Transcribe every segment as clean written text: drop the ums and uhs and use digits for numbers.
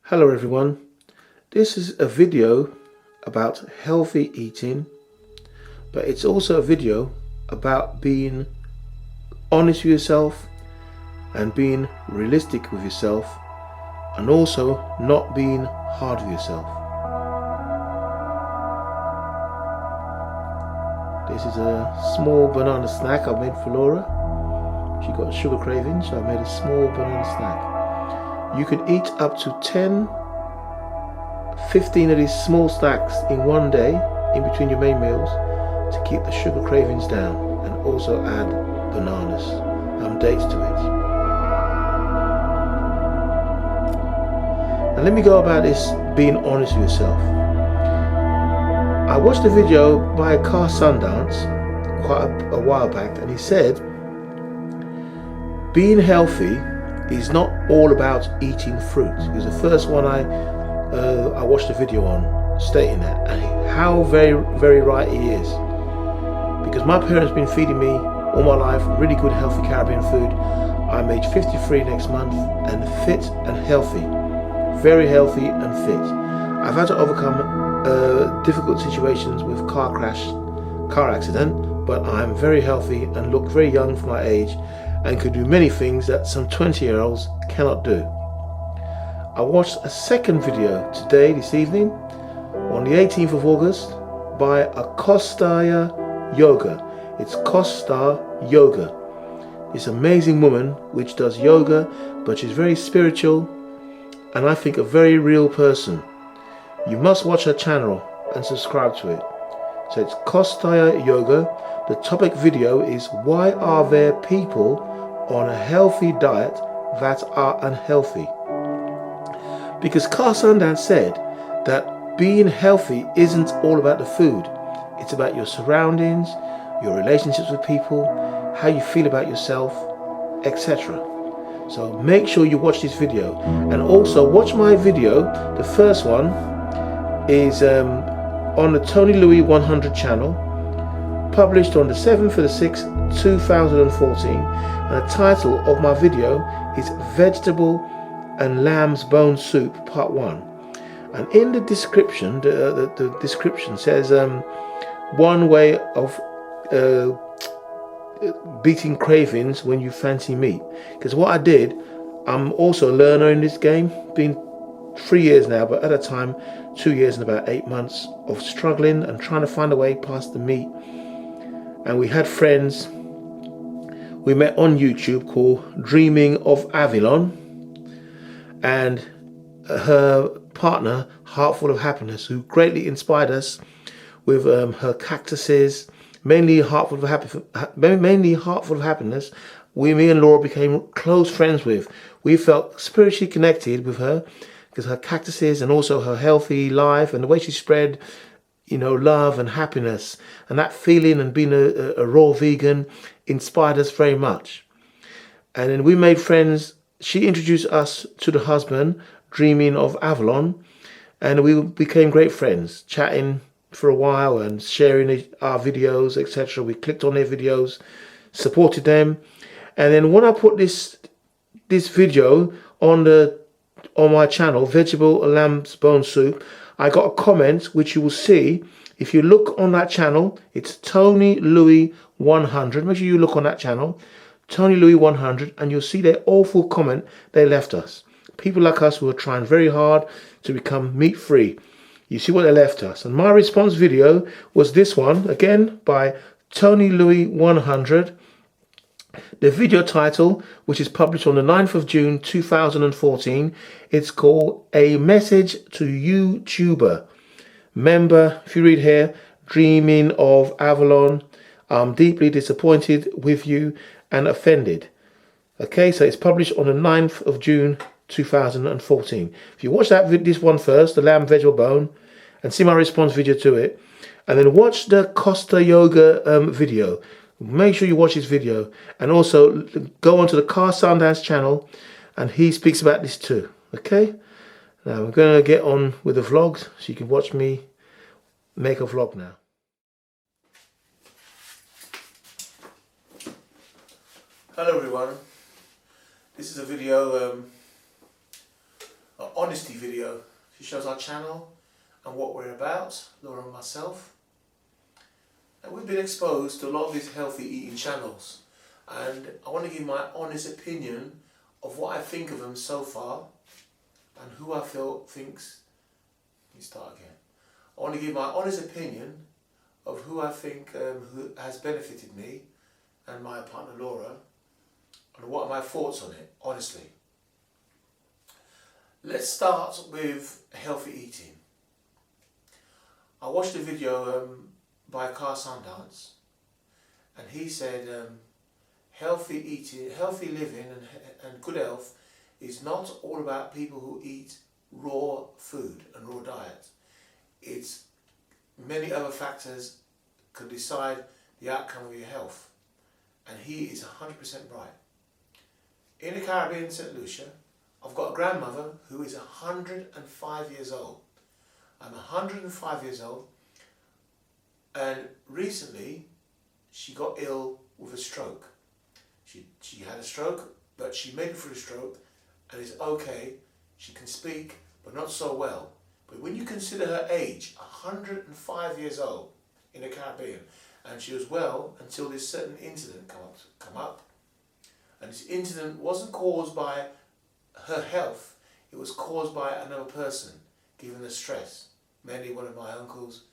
Hello everyone, this is a video about healthy eating, but it's also a video about being honest with yourself and being realistic with yourself, and also not being hard with yourself. This is a small banana snack I made for Laura. She got a sugar craving, so I made a small banana snack. You can eat up to 10, 15 of these small snacks in one day in between your main meals to keep the sugar cravings down, and also add bananas and dates to it. And let me go about this being honest with yourself. I watched a video by KA Sundance quite a while back, and he said being healthy is not all about eating fruit. It was the first one I watched a video on stating that, and how very right he is, because my parents have been feeding me all my life really good healthy Caribbean food. I'm age 53 next month and fit and healthy, very healthy and fit. I've had to overcome difficult situations with car accident, but I'm very healthy and look very young for my age and could do many things that some 20-year-olds cannot do. I watched a second video this evening, on the 18th of August, by a kostaya yoga. It's kostayoga. This amazing woman which does yoga, but she's very spiritual and I think a very real person. You must watch her channel and subscribe to it. So it's kostaya yoga. The topic video is, why are there people on a healthy diet that are unhealthy? Because KA Sundance said that being healthy isn't all about the food. It's about your surroundings, your relationships with people, how you feel about yourself, etc. So make sure you watch this video, and also watch my video. The first one is on the Tony Louis 100 channel, published on the 7th of the 6th 2014, and the title of my video is Vegetable and Lamb's Bone Soup Part 1. And in the description, the description says one way of beating cravings when you fancy meat. Because what I did, I'm also a learner in this game, been 3 years now, but at a time 2 years and about 8 months of struggling and trying to find a way past the meat. And we had friends we met on YouTube called dreamingofavalon, and her partner Heartful of Happiness, who greatly inspired us with her cactuses, mainly Heartful of Happiness. Me and Laura became close friends with. We felt spiritually connected with her because her cactuses and also her healthy life and the way she spread, love and happiness, and that feeling, and being a raw vegan inspired us very much. And then we made friends. She introduced us to the husband, Dreaming of Avalon, and we became great friends, chatting for a while and sharing our videos, etc. We clicked on their videos, supported them, and then when I put this video on my channel, Vegetable and Lamb's Bone Soup, I got a comment which you will see if you look on that channel. It's Tony Louis 100. Make sure you look on that channel, Tony Louis 100, and you'll see their awful comment they left us. People like us who are trying very hard to become meat free. You see what they left us. And my response video was this one, again by Tony Louis 100. The video title, which is published on the 9th of June 2014, it's called A Message to YouTuber. Member, if you read here, Dreaming of Avalon, I'm deeply disappointed with you and offended. Okay, so it's published on the 9th of June 2014. If you watch this one first, the lamb vegetable bone, and see my response video to it, and then watch the kostayoga video. Make sure you watch this video, and also go onto the KA Sundance channel, and he speaks about this too. Okay, now I'm going to get on with the vlogs, so you can watch me make a vlog now. Hello everyone, this is a video honesty video. She shows our channel and what we're about, Laura and myself. And we've been exposed to a lot of these healthy eating channels, and I want to give my honest opinion of what I think of them so far and who I feel thinks. Let me start again. I want to give my honest opinion of who I think who has benefited me and my partner Laura, and what are my thoughts on it, honestly. Let's start with healthy eating. I watched a video by KA Sundance, and he said healthy eating, healthy living and good health is not all about people who eat raw food and raw diet. It's many other factors can decide the outcome of your health, and he is 100% right. In the Caribbean, St. Lucia, I've got a grandmother who is 105 years old. I'm 105 years old, and recently she got ill with a stroke. She had a stroke, but she made it through the stroke and is okay. She can speak, but not so well. But when you consider her age, 105 years old in the Caribbean, and she was well until this certain incident come up. And this incident wasn't caused by her health, it was caused by another person giving her stress. Mainly one of my uncles,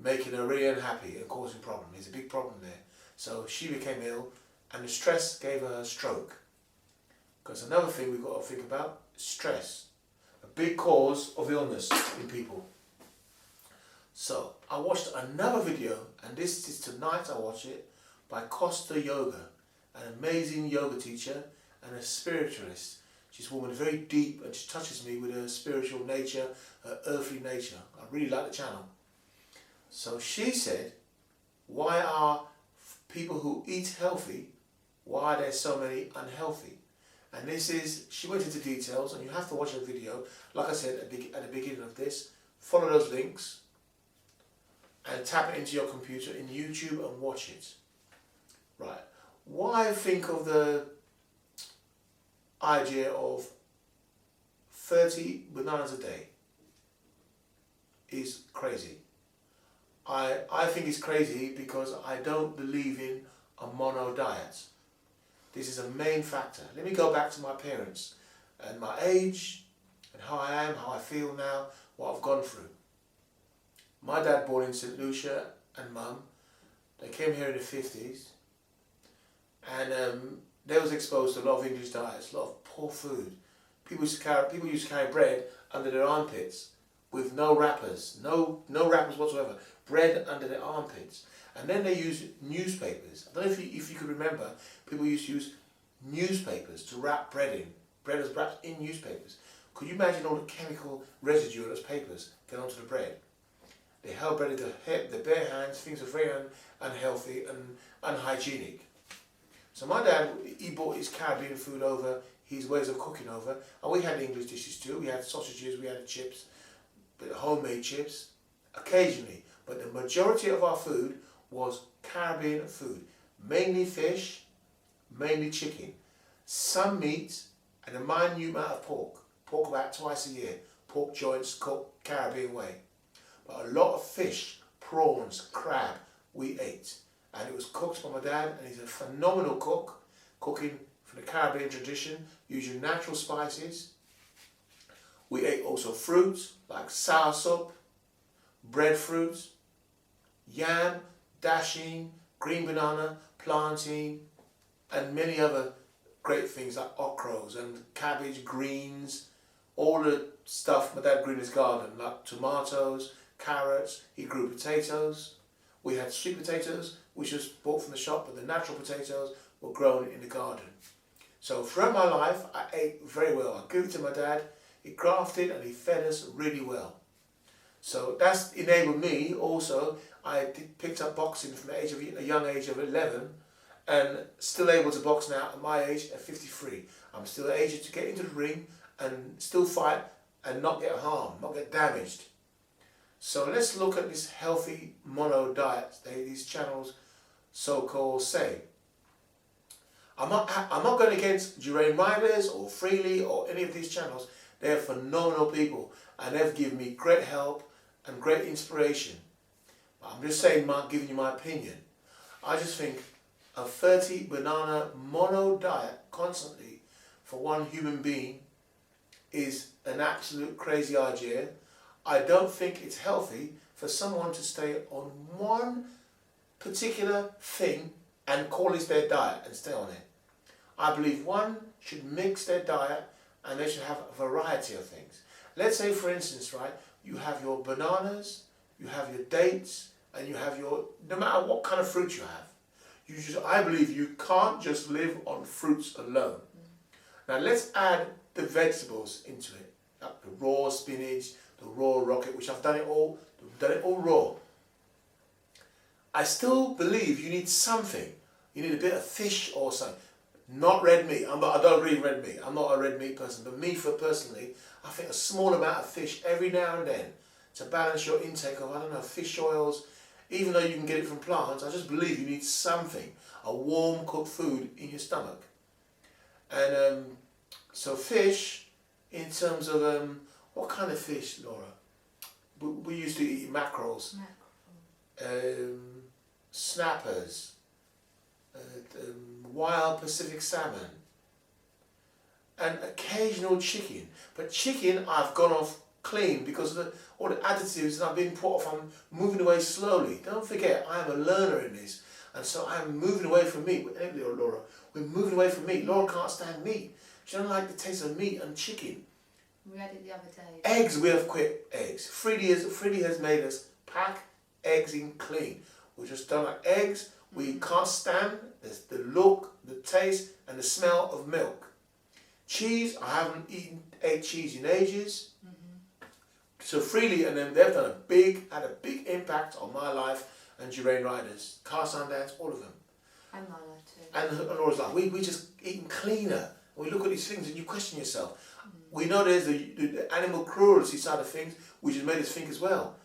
making her really unhappy and causing problems. There's a big problem there. So she became ill, and the stress gave her a stroke. Because another thing we've got to think about, stress. A big cause of illness in people. So I watched another video, and this is tonight I watch it, by Kostayoga, an amazing yoga teacher and a spiritualist. She's a woman very deep, and she touches me with her spiritual nature, her earthly nature. I really like the channel. So she said, why are people who eat healthy, why are there so many unhealthy? And this is, she went into details, and you have to watch her video. Like I said at the beginning of this, follow those links and tap it into your computer in YouTube and watch it. Right. Why think of the idea of 30 bananas a day is crazy. I think it's crazy because I don't believe in a mono diet. This is a main factor. Let me go back to my parents and my age and how I am, how I feel now, what I've gone through. My dad born in St. Lucia and Mum, they came here in the 50s, and they was exposed to a lot of English diets, a lot of poor food. People used to carry bread under their armpits with no wrappers, no wrappers whatsoever. Bread under their armpits. And then they used newspapers. I don't know if you could remember, people used to use newspapers to wrap bread in. Bread was wrapped in newspapers. Could you imagine all the chemical residue of those papers going onto the bread? They held bread in their bare hands. Things were very unhealthy and unhygienic. So my dad, he brought his Caribbean food over, his ways of cooking over, and we had English dishes too. We had sausages, we had chips, but homemade chips, occasionally. But the majority of our food was Caribbean food, mainly fish, mainly chicken, some meat, and a minute amount of pork. Pork about twice a year, pork joints cooked Caribbean way. But a lot of fish, prawns, crab, we ate. And it was cooked by my dad, and he's a phenomenal cook, cooking from the Caribbean tradition, using natural spices. We ate also fruits like soursop, breadfruit, yam, dasheen, green banana, plantain, and many other great things like okras and cabbage, greens, all the stuff my dad grew in his garden, like tomatoes, carrots. He grew potatoes. We had sweet potatoes, which was bought from the shop, but the natural potatoes were grown in the garden. So throughout my life, I ate very well. I gave it to my dad. He grafted and he fed us really well. So that's enabled me also. I picked up boxing from the age of a young age of 11, and still able to box now at my age at 53. I'm still able to get into the ring and still fight and not get harmed, not get damaged. So let's look at this healthy mono diet these channels so-called say. I'm not going against Dreamingofavalon or Freely or any of these channels. They're phenomenal people, and they've given me great help and great inspiration. But I'm just saying, giving you my opinion. I just think a 30 banana mono diet constantly for one human being is an absolute crazy idea. I don't think it's healthy for someone to stay on one particular thing and call it their diet and stay on it. I believe one should mix their diet and they should have a variety of things. Let's say, for instance, right, you have your bananas, you have your dates, and you have your, no matter what kind of fruit you have, I believe you can't just live on fruits alone. Now let's add the vegetables into it, like the raw spinach, the raw rocket, which I've done it all raw. I still believe you need something. You need a bit of fish or something. Not red meat. I don't agree with red meat. I'm not a red meat person, but personally, I think a small amount of fish every now and then to balance your intake of, I don't know, fish oils, even though you can get it from plants. I just believe you need something, a warm cooked food in your stomach. And so fish, in terms of, what kind of fish, Laura? We used to eat mackerels, snappers, wild Pacific salmon, and occasional chicken. But chicken I've gone off clean because of all the additives that I've been put off. I'm moving away slowly. Don't forget, I am a learner in this, and so I'm moving away from meat. Laura, we're moving away from meat. Laura can't stand meat. She doesn't like the taste of meat and chicken. We had it the other day. Eggs, we have quit eggs. Freddie has made us pack eggs in clean. We just don't like eggs. We can't stand the look, the taste, and the smell of milk. Cheese, I haven't ate cheese in ages. So Freely and them, they've had a big impact on my life and Jeraine Riders, KA Sundance, all of them. And my life too. And Laura's like, we just eating cleaner. We look at these things and you question yourself. We know there's the animal cruelty side of things, which has made us think as well.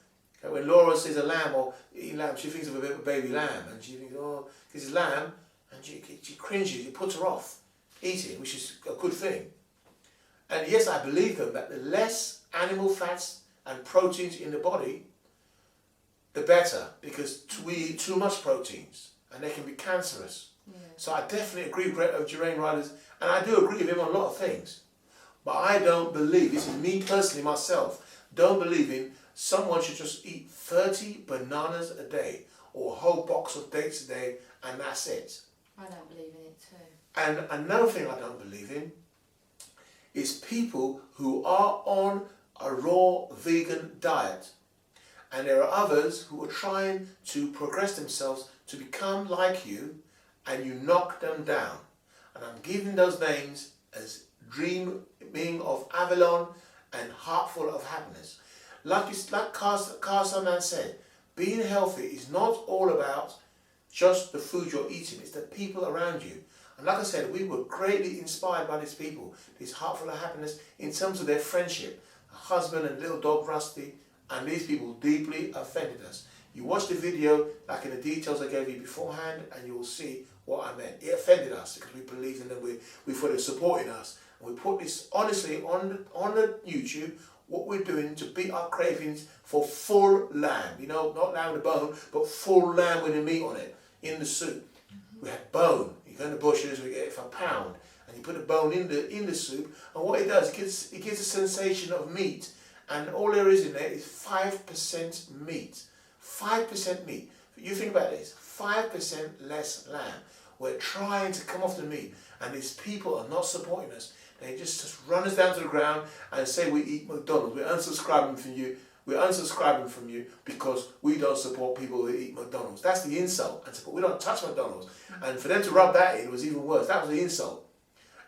When Laura says a lamb or eating lamb, she thinks of a baby lamb, and she thinks, oh, this is lamb, and she cringes, it puts her off eating, which is a good thing. And yes, I believe them that the less animal fats and proteins in the body, the better, because we eat too much proteins, and they can be cancerous. Yeah. So I definitely agree with Jeraine Riders, and I do agree with him on a lot of things. But I don't believe, this is me personally myself, don't believe in someone should just eat 30 bananas a day or a whole box of dates a day and that's it. I don't believe in it too. And another thing I don't believe in is people who are on a raw vegan diet, and there are others who are trying to progress themselves to become like you, and you knock them down. And I'm giving those names as dreamingofavalon and heartful of happiness. Like KA Sundance said, being healthy is not all about just the food you're eating, it's the people around you. And like I said, we were greatly inspired by these people, this heartful of happiness, in terms of their friendship. A husband and little dog Rusty, and these people deeply offended us. You watch the video, like in the details I gave you beforehand, and you will see what I meant. It offended us because we believed in them, we thought they were supporting us. And we put this honestly on the YouTube, what we're doing to beat our cravings for full lamb. You know, not lamb with a bone, but full lamb with the meat on it, in the soup. We had bone. You go in the bushes, we get it for £1, and you put the bone in the soup, and what it does, it gives a sensation of meat, and all there is in there is 5% meat. 5% meat. You think about this, 5% less lamb. We're trying to come off the meat, and these people are not supporting us. They just run us down to the ground and say we eat McDonald's. We're unsubscribing from you. We're unsubscribing from you because we don't support people who eat McDonald's. That's the insult. And we don't touch McDonald's. And for them to rub that in was even worse. That was the insult.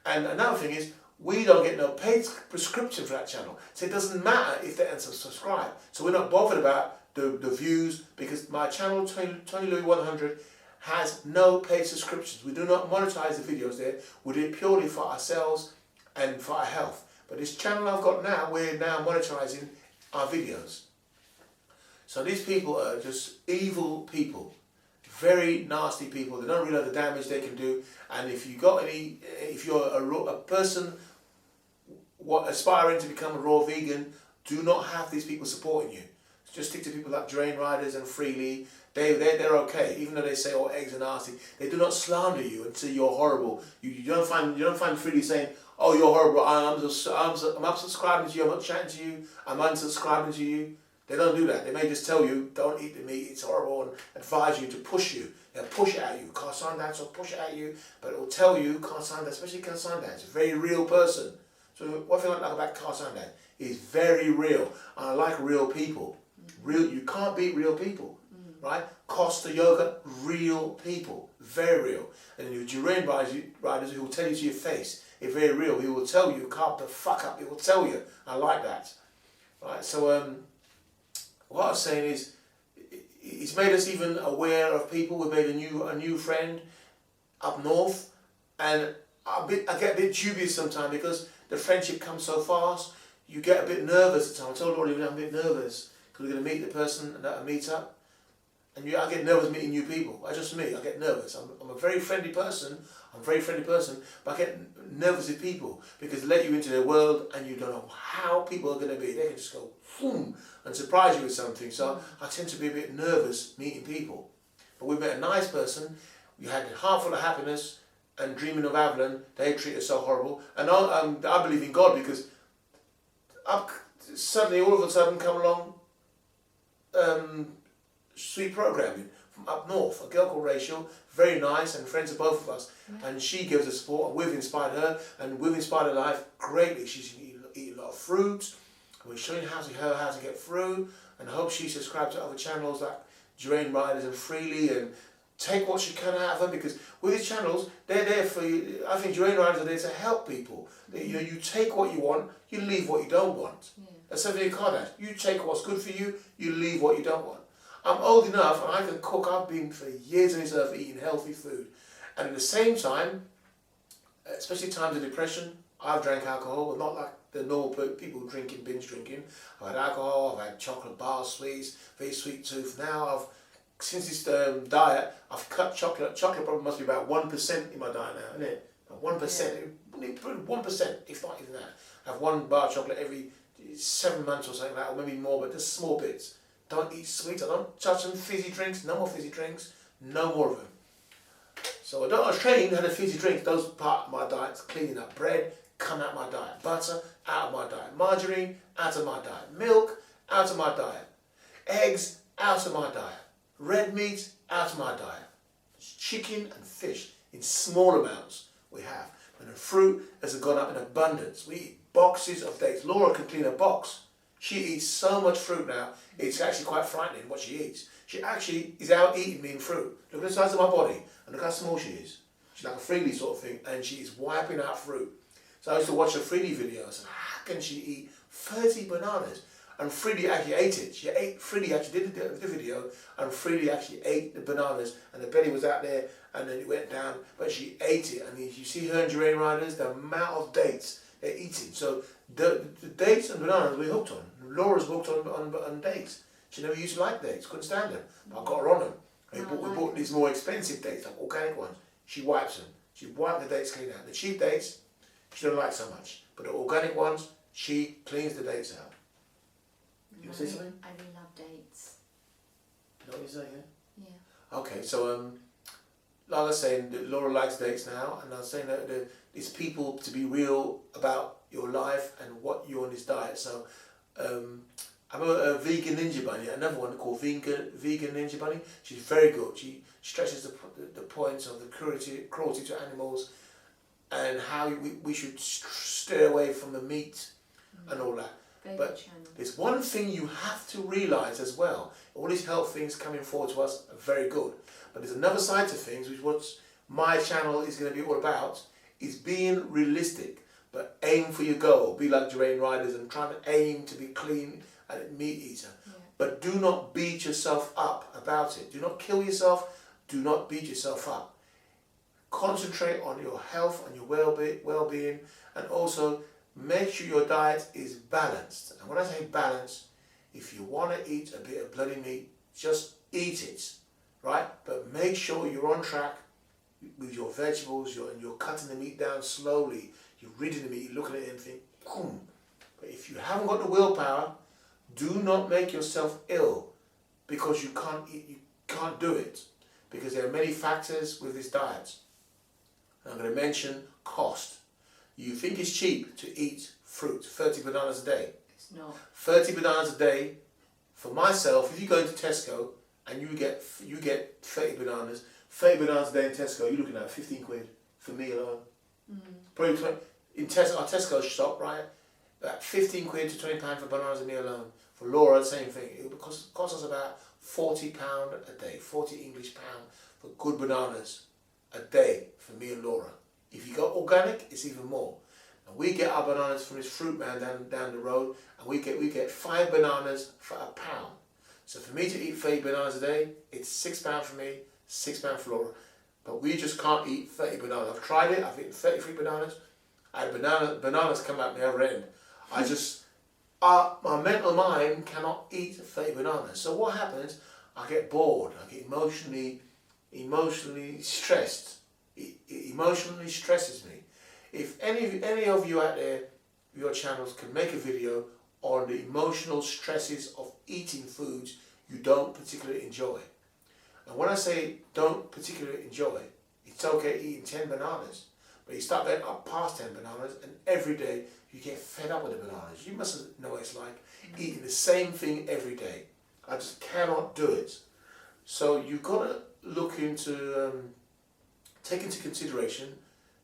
And another thing is, we don't get no paid prescription for that channel. So it doesn't matter if they unsubscribe. So we're not bothered about the views, because my channel, Tony Louis 100, has no paid subscriptions. We do not monetize the videos there. We do it purely for ourselves and for our health. But this channel I've got now, we're now monetizing our videos. So these people are just evil people, very nasty people. They don't realize the damage they can do. And if you're a person aspiring to become a raw vegan, do not have these people supporting you. Just stick to people like Drain Riders and Freely. They're okay, even though they say, oh, eggs are nasty. They do not slander you and say you're horrible. You don't find Freely saying, oh, you're horrible. I'm unsubscribing to you. I'm not chatting to you. I'm unsubscribing to you. They don't do that. They may just tell you, don't eat the meat. It's horrible, and advise you to push you. They'll push it at you. KA Sundance will push it at you, but it will tell you KA Sundance, especially KA Sundance, a very real person. So one thing I like about KA Sundance is very real. And I like real people. You can't beat real people, right? Kostayoga, real people, very real. And then your Drain Riders who will tell you to your face, it's very real. He will tell you, carve the fuck up. He will tell you. I like that, right? So what I was saying is, it's made us even aware of people. We made a new friend up north, and I get a bit dubious sometimes because the friendship comes so fast. You get a bit nervous at times. I told Laurie I'm a bit nervous because we're going to meet the person at a meet-up, and I get nervous meeting new people. That's just me. I get nervous. I'm a very friendly person. But I get nervous with people because they let you into their world and you don't know how people are going to be. They can just go boom and surprise you with something. So I tend to be a bit nervous meeting people. But we met a nice person. We had a heart full of happiness, and Dreaming of Avalon, they treat us so horrible. And I believe in God because suddenly, all of a sudden, come along sweet programming from up north. A girl called Rachel, very nice, and friends of both of us. And she gives us support, and we've inspired her, and we've inspired her life greatly. She's eating a lot of fruit. We're showing her how to get through, and I hope she subscribes to other channels like Drain Riders and Freely, and take what she can out of them, because with these channels, they're there for you. I think Drain Riders are there to help people. You take what you want, you leave what you don't want. That's something you can't have. You take what's good for you, you leave what you don't want. I'm old enough and I can cook. I've been for years on this earth eating healthy food. And at the same time, especially times of depression, I've drank alcohol, but not like the normal people drinking, binge drinking. I've had alcohol, I've had chocolate bars, sweets, very sweet tooth. Now since this diet, I've cut chocolate. Chocolate probably must be about 1% in my diet now, isn't it? 1%, 1%, if not even that. I have one bar of chocolate every 7 months or something like that, or maybe more, but just small bits. Don't eat sweets, I don't touch them. Fizzy drinks, no more fizzy drinks, no more of them. So I was trained, had a fizzy drink, those part of my diet, cleaning up. Bread, come out of my diet. Butter, out of my diet. Margarine, out of my diet. Milk, out of my diet. Eggs, out of my diet. Red meat, out of my diet. Chicken and fish, in small amounts, we have. And the fruit has gone up in abundance. We eat boxes of dates. Laura can clean a box. She eats so much fruit now, it's actually quite frightening what she eats. She actually is out eating me in fruit. Look at the size of my body, and look how small she is. She's like a Freely sort of thing, and she is wiping out fruit. So I used to watch a Freely video. I said, how can she eat 30 bananas? And Freely actually ate it. Freely actually did the video, and Freely actually ate the bananas, and the belly was out there, and then it went down, but she ate it. And you see her and Drain Riders, the amount of dates they're eating. So the dates and bananas we're hooked on. Laura's hooked on dates. She never used to like dates, couldn't stand them. But I got her on them. We bought these more expensive dates, like organic ones. She wipes them. She wiped the dates clean out. The cheap dates, she don't like so much. But the organic ones, she cleans the dates out. You say something? I really love dates. You know what you're saying, yeah? Yeah. Okay, so like I was saying, Laura likes dates now, and I was saying that it's people to be real about your life and what you're on this diet. So I'm a vegan ninja bunny, another one called vegan ninja bunny. She's very good. She stresses the points of the cruelty to animals, and how we should stay away from the meat and all that. But there's one thing you have to realise as well. All these health things coming forward to us are very good. But there's another side to things, which what my channel is going to be all about, is being realistic. But aim for your goal. Be like Drain Riders and try to aim to be clean and a meat eater. Yeah. But do not beat yourself up about it. Do not kill yourself. Do not beat yourself up. Concentrate on your health and your well-being, and also make sure your diet is balanced. And when I say balanced, if you want to eat a bit of bloody meat, just eat it, right? But make sure you're on track with your vegetables, you're cutting the meat down slowly, you're reading the meat, you're looking at it and think, boom. But if you haven't got the willpower, do not make yourself ill because you can't eat, you can't do it. Because there are many factors with this diet. I'm going to mention cost. You think it's cheap to eat fruit, 30 bananas a day. It's not. 30 bananas a day, for myself, if you go into Tesco and you get 30 bananas a day in Tesco, you're looking at 15 quid for me alone. Probably 20, in our Tesco shop, right? About 15 quid to £20 for bananas a meal alone. For Laura, the same thing. It would cost us about £40 a day, 40 English pound for good bananas a day for me and Laura. If you go organic, it's even more. And we get our bananas from this fruit man down the road, and we get 5 bananas for £1. So for me to eat 30 bananas a day, it's £6 for me, £6 for Laura. But we just can't eat 30 bananas. I've tried it, I've eaten 33 bananas. I had bananas come out the other end. I just, my mental mind cannot eat 30 bananas. So what happens? I get bored. I get emotionally stressed. It emotionally stresses me. If any of you out there, your channels can make a video on the emotional stresses of eating foods you don't particularly enjoy. And when I say don't particularly enjoy, it's okay eating 10 bananas. But you start going up past 10 bananas, and every day you get fed up with the bananas. You must know what it's like eating the same thing every day. I just cannot do it. So you've got to look into, take into consideration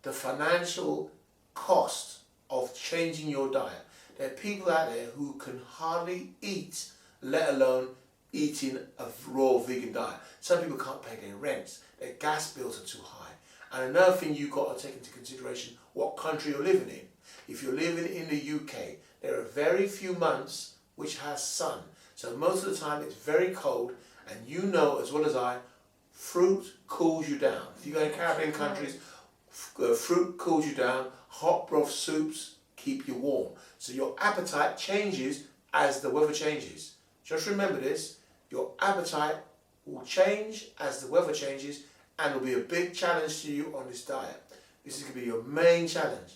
the financial cost of changing your diet. There are people out there who can hardly eat, let alone eating a raw vegan diet. Some people can't pay their rents, their gas bills are too high. And another thing you've got to take into consideration, what country you're living in. If you're living in the UK, there are very few months which has sun. So most of the time it's very cold, and you know as well as I, fruit cools you down. If you go in Caribbean countries, fruit cools you down, hot broth soups keep you warm. So your appetite changes as the weather changes. Just remember this, your appetite will change as the weather changes, and will be a big challenge to you on this diet. This is going to be your main challenge.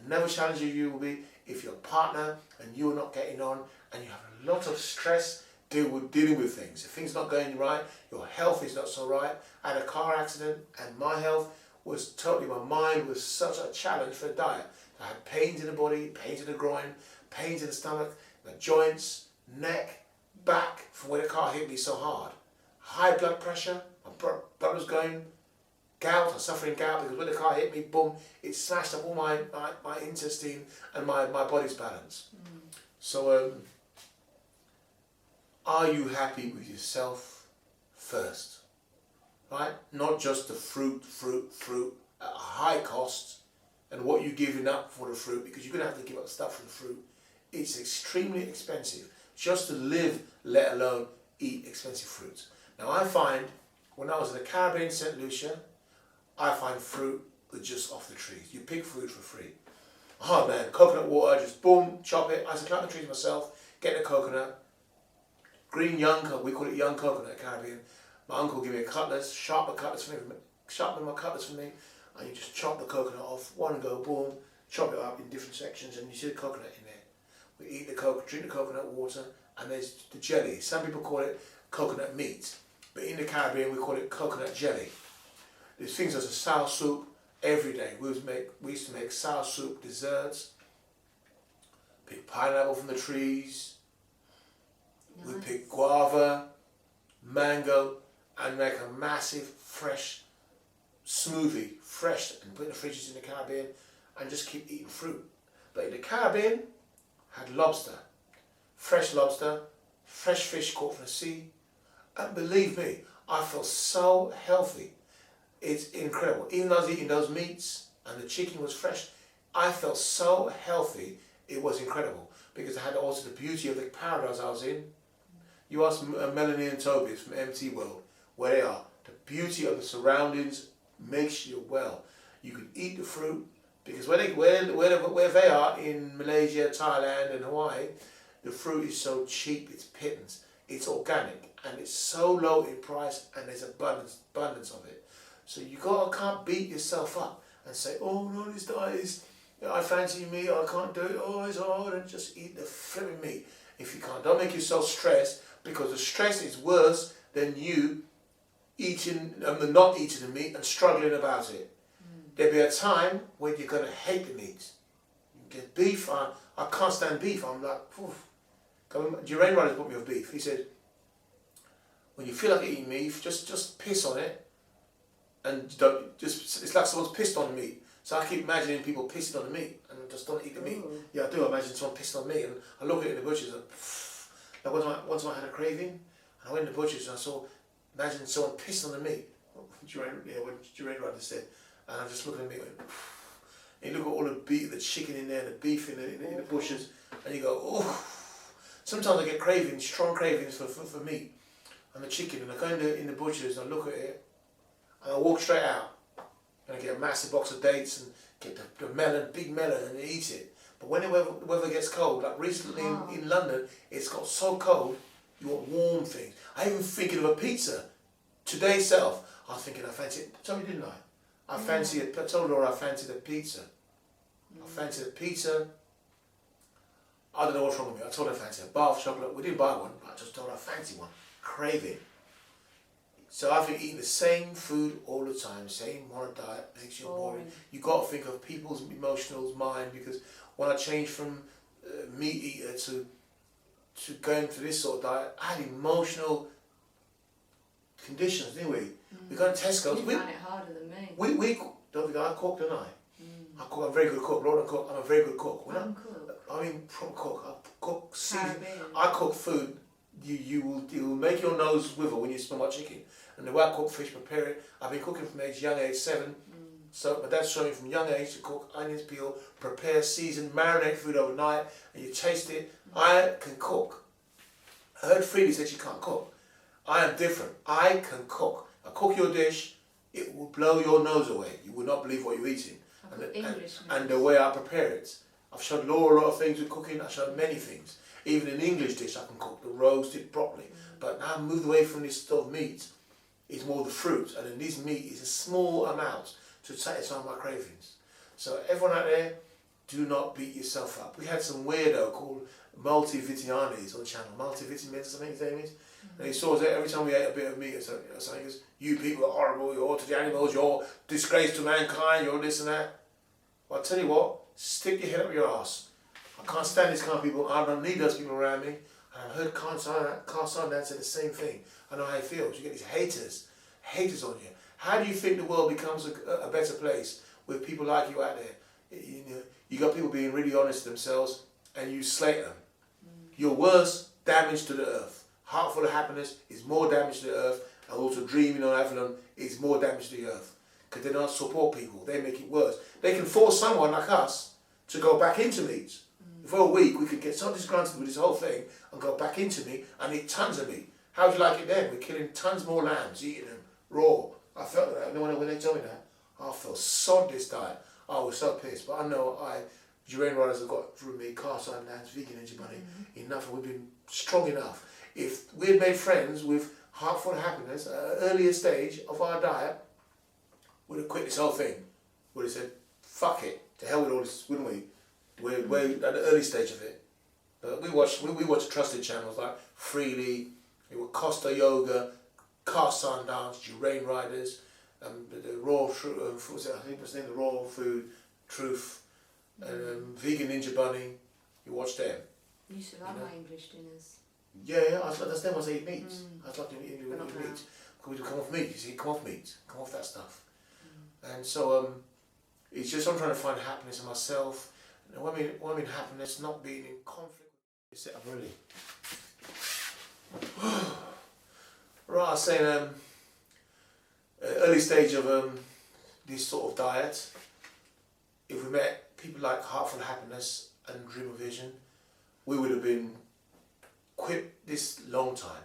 Another challenge of you will be if your partner and you are not getting on and you have a lot of stress dealing with things. If things are not going right, your health is not so right. I had a car accident and my health was totally, my mind was such a challenge for a diet. I had pains in the body, pains in the groin, pains in the stomach, the joints, neck, back from where the car hit me so hard. High blood pressure, my blood was going, gout, I'm suffering gout because when the car hit me, boom, it smashed up all my intestine and my body's balance. So are you happy with yourself first? Right? Not just the fruit at a high cost and what you're giving up for the fruit, because you're going to have to give up stuff for the fruit. It's extremely expensive just to live, let alone eat expensive fruits. Now I find, when I was in the Caribbean, St. Lucia, I find fruit was just off the trees. You pick fruit for free. Oh man, coconut water, just boom, chop it. I used to climb the trees myself, get the coconut, green young coconut, we call it young coconut in the Caribbean. My uncle gave me a cutlass, sharpen my cutlass for me, and you just chop the coconut off, one go, boom, chop it up in different sections, and you see the coconut in there. We eat the coconut, drink the coconut water, and there's the jelly. Some people call it coconut meat, but in the Caribbean we call it coconut jelly. There's things as a sour soup every day. We used to make sour soup desserts, pick pineapple from the trees, we pick guava, mango, and make a massive fresh smoothie, fresh, and put in the fridges in the Caribbean, and just keep eating fruit. But in the Caribbean, had lobster, fresh fish caught from the sea, and believe me, I feel so healthy. It's incredible. Even though I was eating those meats and the chicken was fresh, I felt so healthy. It was incredible because I had also the beauty of the paradise I was in. You ask Melanie and Tobias from MT World where they are. The beauty of the surroundings makes you well. You could eat the fruit because where they are in Malaysia, Thailand and Hawaii, the fruit is so cheap, it's pittance, it's organic, and it's so low in price, and there's abundance of it. So you can't beat yourself up and say, oh no, this diet is I fancy meat, I can't do it, oh it's hard, and just eat the flipping meat. If you can't, don't make yourself stressed, because the stress is worse than you eating and not eating the meat and struggling about it. There'll be a time when you're going to hate the meat. Get beef, I can't stand beef. I'm like, poof. Jermaine Ryder's put me off beef. He said, when you feel like eating meat, just piss on it, and don't just. It's like someone's pissed on the meat. So I keep imagining people pissing on the meat and just don't eat the meat. Ooh. Yeah, I do. I imagine someone pissing on meat, and I look at it in the butchers. And, like once I had a craving, and I went in the butchers and I saw, imagine someone pissed on the meat. What Jermaine Ryder said, and I'm just looking at the meat. And you look at all the chicken in there, and the beef in the bushes, and you go, oh. Sometimes I get cravings, strong cravings for meat and the chicken, and I go in the butchers and I look at it, and I walk straight out, and I get a massive box of dates and get the melon, big melon, and eat it. But when the weather gets cold, like recently in London, it's got so cold, you want warm things. I even thinking of a pizza. Today self, I was thinking I fancy it. I told you, didn't I? I told Laura I fancied a pizza. I fancied a pizza. I don't know what's wrong with me. I told her I fancied a bar of chocolate. We didn't buy one, but I just told her I fancy one. Crave it. So I've been eating the same food all the time, same mono diet, makes you boring. You got to think of people's emotional mind, because when I changed from meat eater to going to this sort of diet, I had emotional conditions, didn't we? We got to Tesco's. You found it harder than me. We don't think I cooked, didn't I? I cook. I'm a very good cook. Laura don't cook. I'm a very good cook. I mean, proper cook. I cook season. I cook food. You will make your nose wither when you smell my chicken. And the way I cook fish, prepare it. I've been cooking from young age 7. So my dad's showing me from young age to cook onions, peel, prepare, season, marinate food overnight, and you taste it. I can cook. I heard Freely said she can't cook. I am different. I can cook. I cook your dish, it will blow your nose away. You will not believe what you're eating. And the way I prepare it. I've showed Laura a lot of things with cooking. I've showed many things. Even an English dish I can cook, the roasted properly. But now I moved away from this stuff of meat. It's more the fruit, and then this meat is a small amount to satisfy my cravings. So everyone out there, do not beat yourself up. We had some weirdo called Multivitaminis on the channel. Multivitamins, I think his name is. And he saw us every time we ate a bit of meat or something, he goes, you people are horrible, you're to the animals, you're disgrace to mankind, you're this and that. Well, I'll tell you what, stick your head up your ass. I can't stand these kind of people. I don't need those people around me. And I've heard KA Sundance say the same thing. I know how he feels. You get these haters on you. How do you think the world becomes a better place with people like you out there? You got people being really honest to themselves, and you slate them. You're worse damage to the earth. Heart Full of Happiness is more damage to the earth, and also Dreamingofavalon is more damage to the earth. Because they don't support people, they make it worse. They can force someone like us to go back into meat. For a week we could get so disgruntled with this whole thing and go back into meat and eat tons of meat. How would you like it then? We're killing tons more lambs, eating them raw. I felt that when they told me that. I felt sod this diet. I was so pissed. But I know Jermaine Ryder's have got through me, KA Sundance, vegan energy money, enough, and we've been strong enough. If we had made friends with Heart Full of Happiness at an earlier stage of our diet, we'd have quit this whole thing. We'd have said, fuck it, to hell with all this, wouldn't we? We're at the early stage of it. But we watch trusted channels like Freely, Kostayoga, KA Sundance, Jermaine Ryder's, the Raw Truth, I think it was named the Raw Food Truth, Vegan Ninja Bunny. You watch them. You used to like my English dinners. Yeah, that's them I eat meat. I like to eat meat. Because we come off meat, you see, come off meat, come off that stuff. And so it's just I'm trying to find happiness in myself. And when I mean happiness, not being in conflict. Sit up really. Right, I was saying early stage of this sort of diet, if we met people like Heart Full of Happiness and Dream of Vision, we would have been quit this long time.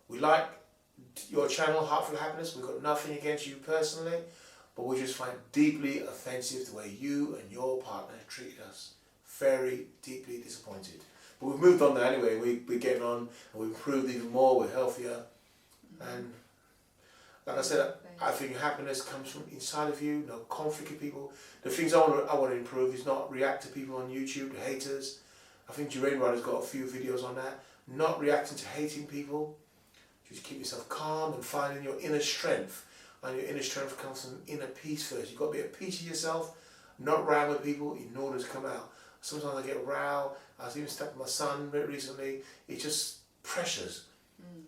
We like your channel, Heart Full of Happiness. We've got nothing against you personally, but we just find deeply offensive the way you and your partner treated us. Very deeply disappointed. But we've moved on now anyway. We're getting on, and we've improved even more. We're healthier, and Like I said, I think happiness comes from inside of you, no conflict with people. The things I want to improve is not react to people on YouTube, the haters. I think Jermaine Ryder's got a few videos on that. Not reacting to hating people. Just keep yourself calm and finding your inner strength. And your inner strength comes from inner peace first. You've got to be at peace with yourself, not row with people in order to come out. Sometimes I get row. I was even stuck with my son very recently. It's just pressures.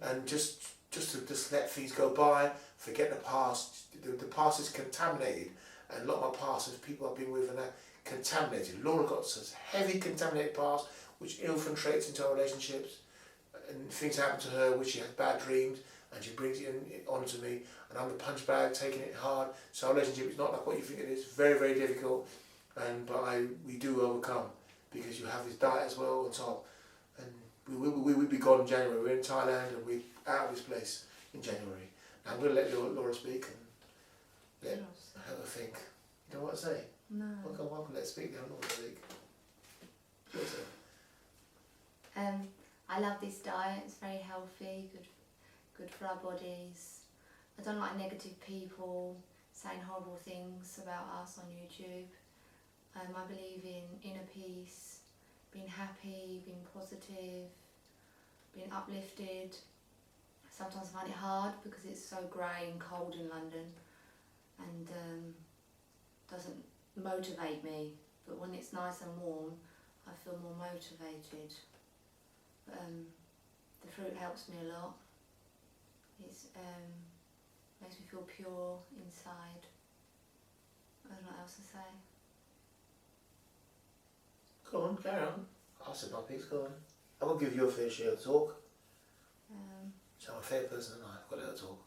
And just to let things go by, forget the past. The past is contaminated, and a lot of my past is people I've been with and they're contaminated. Laura got such heavy contaminated past, which infiltrates into our relationships, and things happen to her which she has bad dreams, and she brings it onto me, and I'm the punch bag, taking it hard. So our relationship is not like what you think it is. Very, very difficult, but we do overcome, because you have this diet as well on top, and we will be gone in January. We're in Thailand and we're out of this place in January. Now I'm going to let Laura speak and let her think. You know what I say? No. Welcome, let's speak. I don't know what to speak. What's it? I love this diet. It's very healthy, good for our bodies. I don't like negative people saying horrible things about us on YouTube. I believe in inner peace, being happy, being positive, being uplifted. Sometimes I find it hard because it's so grey and cold in London, and doesn't motivate me. But when it's nice and warm, I feel more motivated. The fruit helps me a lot. It makes me feel pure inside. I don't know what else to say. Go on, carry on. I'll say my piece, go on. I will give you a fair share of talk. So I'm a fair person and I've got to let her talk.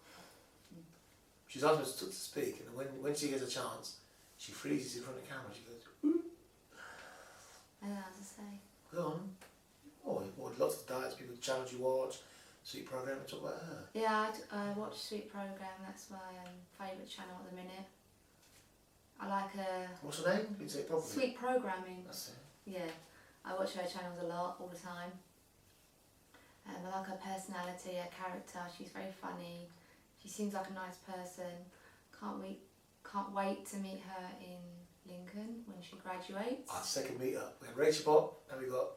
She's asked me to speak, and when she gets a chance, she freezes in front of the camera. She goes, ooh. I don't know what to say. Go on. Oh, lots of diets, people challenge you watch, sweet program, and talk about her. Yeah, I watch Sweet Program. That's my favourite channel at the minute. I like her. What's her name? You can say it properly. Sweet Programming. That's it. Yeah, I watch her channels a lot, all the time. I like her personality, her character. She's very funny. She seems like a nice person. Can't wait to meet her in Lincoln when she graduates. Our second meet up. We had Rachel Bot, and we got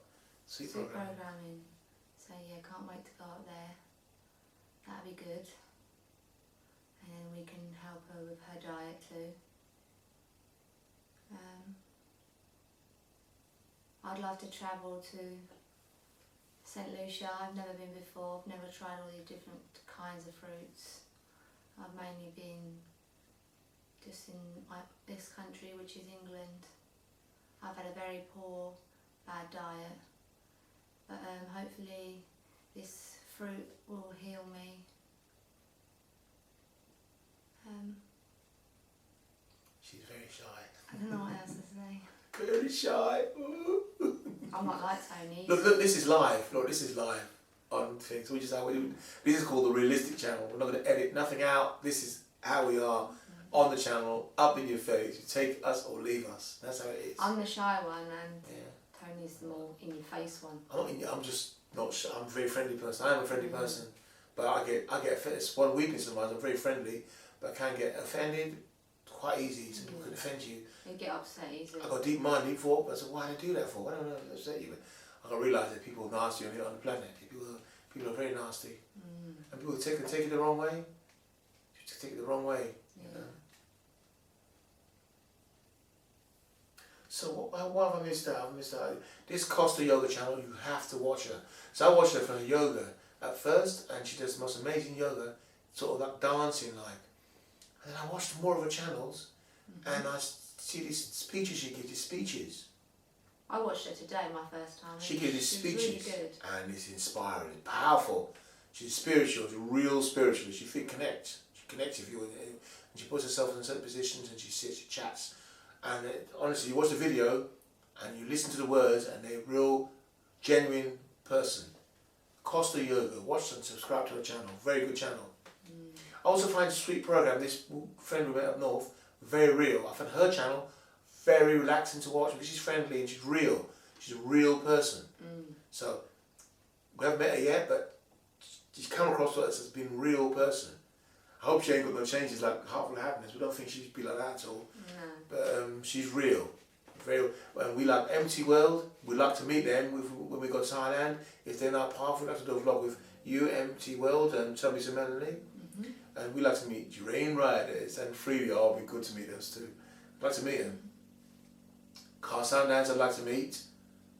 Sweet Programming. So yeah, can't wait to go up there. That'd be good. And then we can help her with her diet too. I'd love to travel to St. Lucia. I've never been before. I've never tried all these different kinds of fruits. I've mainly been just in this country, which is England. I've had a very poor, bad diet. But hopefully this fruit will heal me. She's very shy. I don't know what else to say. Very shy. I'm not like Tony. Look, this is live. Look, this is live on things. This is called the realistic channel. We're not going to edit nothing out. This is how we are on the channel, up in your face. You take us or leave us. That's how it is. I'm the shy one, and Tony's the more in your face one. I'm just not shy. I'm a very friendly person. I am a friendly person, but I get it's one weakness of mine. I'm very friendly, but I can get offended quite easy. Some people can offend you. You get upset easily. I got deep mind, deep thought, but I said, why did I do that for? Why don't I upset you? But I got to realise that people are nasty on the planet. People are very nasty. And people take it the wrong way. You just take it the wrong way. You know? So what have I missed out? I've missed out. This Kostayoga channel, you have to watch her. So I watched her for her yoga at first, and she does the most amazing yoga, sort of like dancing like. And then I watched more of her channels, and I see these speeches she gives, these speeches. I watched her today, my first time. She gives these speeches, really good. and it's inspiring, it's powerful. She's spiritual, she's real spiritual. She connects with you, and she puts herself in certain positions, and she sits, she chats. And honestly, you watch the video, and you listen to the words, and they're real, genuine person. Kostayoga, watch and subscribe to her channel, very good channel. I also find Sweet Program, this friend we met up north, very real. I find her channel very relaxing to watch because she's friendly and she's real. She's a real person. So, we haven't met her yet, but she's come across to us as being a real person. I hope she ain't got no changes like Heartful Happiness. We don't think she'd be like that at all. No. But she's real. Very. And we like Empty World. We like to meet them when we go to Thailand. If they're in our path, we'd like to do a vlog with you, Empty World, and Toby and Melanie. And we like to meet Dream Riders and Freely. Oh, it'd be good to meet those two. I'd like to meet them. KA Sundance I'd like to meet.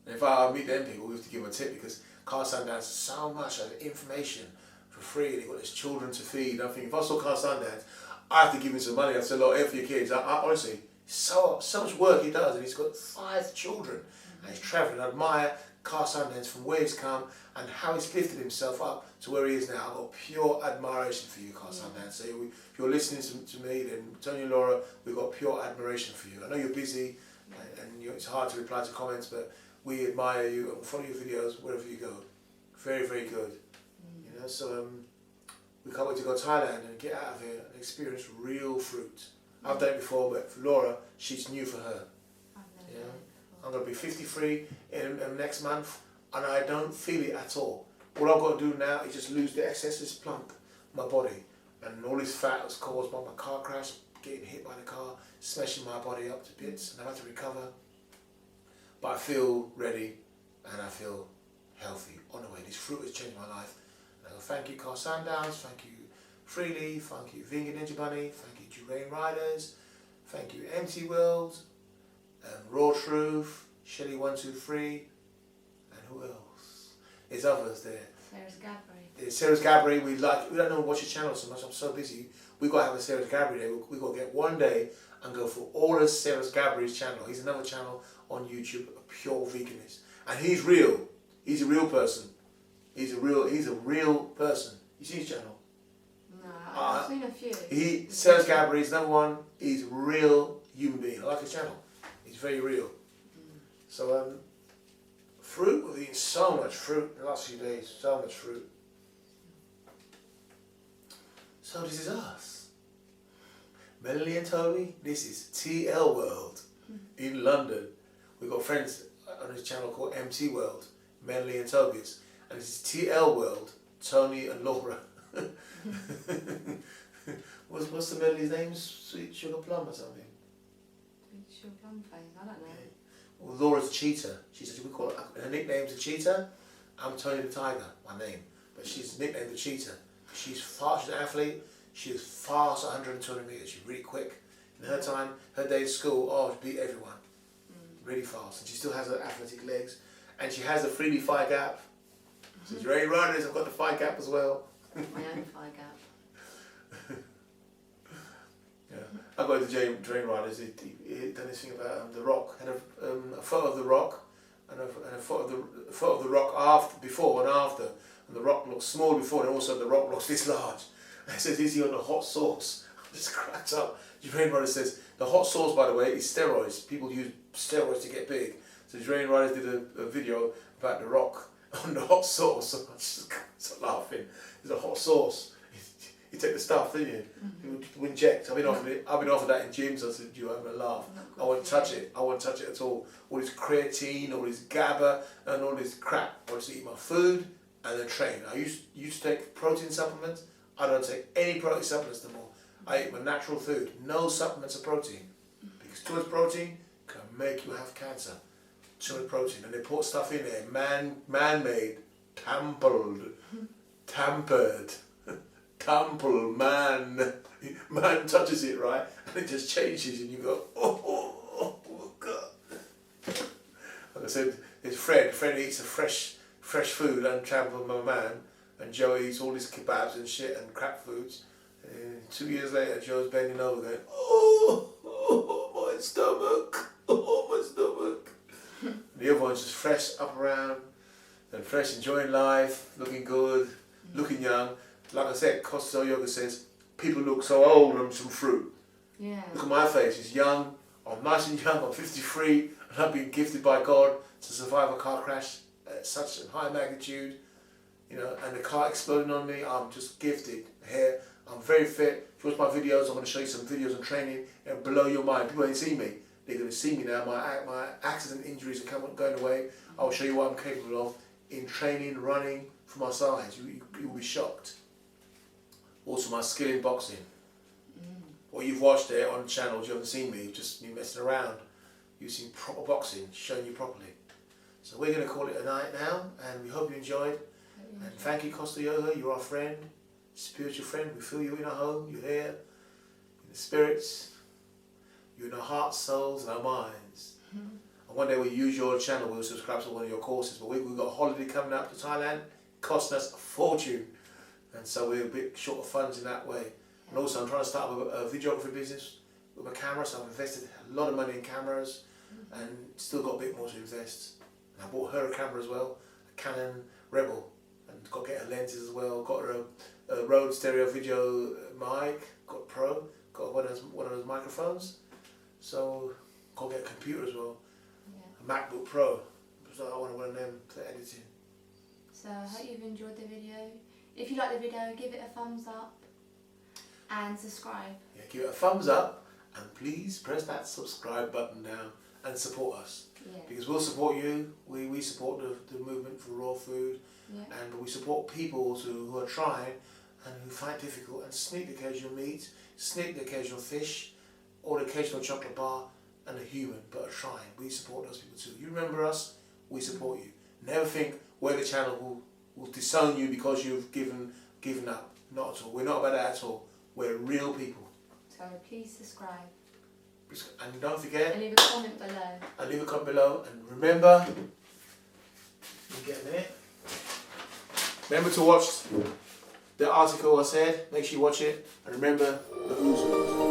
And if I meet them people, we have to give them a tip because KA Sundance has so much information for free. They've got these children to feed. I think if I saw KA Sundance, I have to give him some money. I have to say, look, here for your kids. I honestly, so much work he does, and he's got 5 children, and he's travelling. I admire KA Sundance from where he's come and how he's lifted himself up to where he is now. I've got pure admiration for you, KA Sundance. So if you're listening to me, then Tony and Laura, we've got pure admiration for you. I know you're busy, and it's hard to reply to comments, but we admire you and follow your videos wherever you go. Very, very good. You know, so we can't wait to go to Thailand and get out of here and experience real fruit. I've done it before, but for Laura, she's new for her. I've never You done know? it before. I'm going to be 53 in next month, and I don't feel it at all. All I've got to do now is just lose the excess, this plump in my body, and all this fat was caused by my car crash, getting hit by the car, smashing my body up to bits, and I have to recover. But I feel ready, and I feel healthy on the way. This fruit has changed my life. And I go, thank you, KA Sundance, thank you, Freely, thank you, Vegan Ninja Bunny, thank you, Dream Riders, thank you, Empty World, Raw Truth, Shelly123, and who else? There's others there. Sarah's Gabri. There's Sarah's Gabri. We don't know watch your channel so much. I'm so busy. We got to have a Sarah's Gabri day. We got to get one day and go for all of Sarah's Gabri's channel. He's another channel on YouTube, a pure veganist, and he's real. He's a real person. He's a real person. You see his channel? No, I've seen a few. Sarah's Gabri is number one. He's a real human being. I like his channel. He's very real. So fruit. We've eaten so much fruit in the last few days. So much fruit. So this is us. Melanie and Toby. This is TL World in London. We've got friends on his channel called MT World, Melanie and Toby's, and this is TL World, Tony and Laura. What's the Melanie's name? Sweet Sugar Plum or something? Sweet Sugar Plum face, I don't know. Okay. Well, Laura's a cheetah. She says we call her nickname's a cheetah. I'm Tony the Tiger, my name, but she's nicknamed the cheetah. She's fast, she's an athlete. She was fast, 120 meters. She's really quick. In her time, her day at school, she beat everyone. Really fast, and she still has her athletic legs, and she has a Freely thigh gap. So Dream Riders, I've got the thigh gap as well. My own thigh gap. Yeah, I got the Dream Riders. He done this thing about The Rock, and a photo of The Rock, and a photo of the Rock before and after, and The Rock looks small before, and also The Rock looks this large. And it says, "Is he on the hot sauce?" I'm just cracked up. Dream Riders says the hot sauce, by the way, is steroids. People use steroids to get big. So Dream Riders did a video about The Rock on the hot sauce. So I just started laughing. It's a hot sauce. You take the stuff, don't you? You inject. I've been offered that in gyms. I said, "You having a laugh? I won't touch it. I won't touch it at all. All this creatine, all this GABA, and all this crap. I just eat my food and then train. I used to take protein supplements. I don't take any protein supplements anymore. I eat my natural food. No supplements of protein, because too much protein can make you have cancer. Too much protein, and they put stuff in there, man-made, tampered, man touches it, right, and it just changes, and you go, oh God. Like I said, it's Fred eats a fresh food, untrampled by man, and Joe eats all these kebabs and shit and crap foods. And 2 years later, Joe's bending over going, oh my stomach, oh my stomach. And the other one's just fresh, up around, and fresh, enjoying life, looking good, looking young. Like I said, Kostayoga says, people look so old on some fruit. Yeah. Look at my face, it's young, I'm nice and young, I'm 53, and I've been gifted by God to survive a car crash at such a high magnitude, you know, and the car exploding on me. I'm just gifted. Here, I'm very fit. If you watch my videos, I'm going to show you some videos on training and blow your mind. People ain't seen me. They're going to see me now. My accident injuries are going away. I'll show you what I'm capable of in training, running for my size. You will be shocked. Also my skill in boxing. What you've watched there on channels, you haven't seen me, just me messing around. You've seen proper boxing, showing you properly. So we're going to call it a night now, and we hope you enjoyed. And thank you, Kostayoga, you're our friend, spiritual friend. We feel you in our home, you're here, in the spirits, you're in our hearts, souls, and our minds. And one day we'll use your channel, we'll subscribe to one of your courses, but we've got a holiday coming up to Thailand, costing us a fortune. And so we're a bit short of funds in that way. And also I'm trying to start a videography business with my camera, so I've invested a lot of money in cameras and still got a bit more to invest. And I bought her a camera as well, a Canon Rebel, and got to get her lenses as well, got her a Rode stereo video mic, got Pro, got one of those microphones, so got to get a computer as well, a MacBook Pro, so I want one of them for editing. So I hope you've enjoyed the video. If you like the video, give it a thumbs up and subscribe. Yeah, give it a thumbs up and please press that subscribe button down and support us. Yeah. Because we'll support you, we support the movement for raw food, and we support people who are trying and who find it difficult and sneak the occasional meat, sneak the occasional fish or the occasional chocolate bar, and a human but are trying. We support those people too. You remember us, we support you. Never think we're the channel will disown you because you've given up. Not at all. We're not about that at all. We're real people. So please subscribe. And don't forget. And leave a comment below. And leave a comment below. And remember, you get a minute. Remember to watch the article I said. Make sure you watch it. And remember the oozes.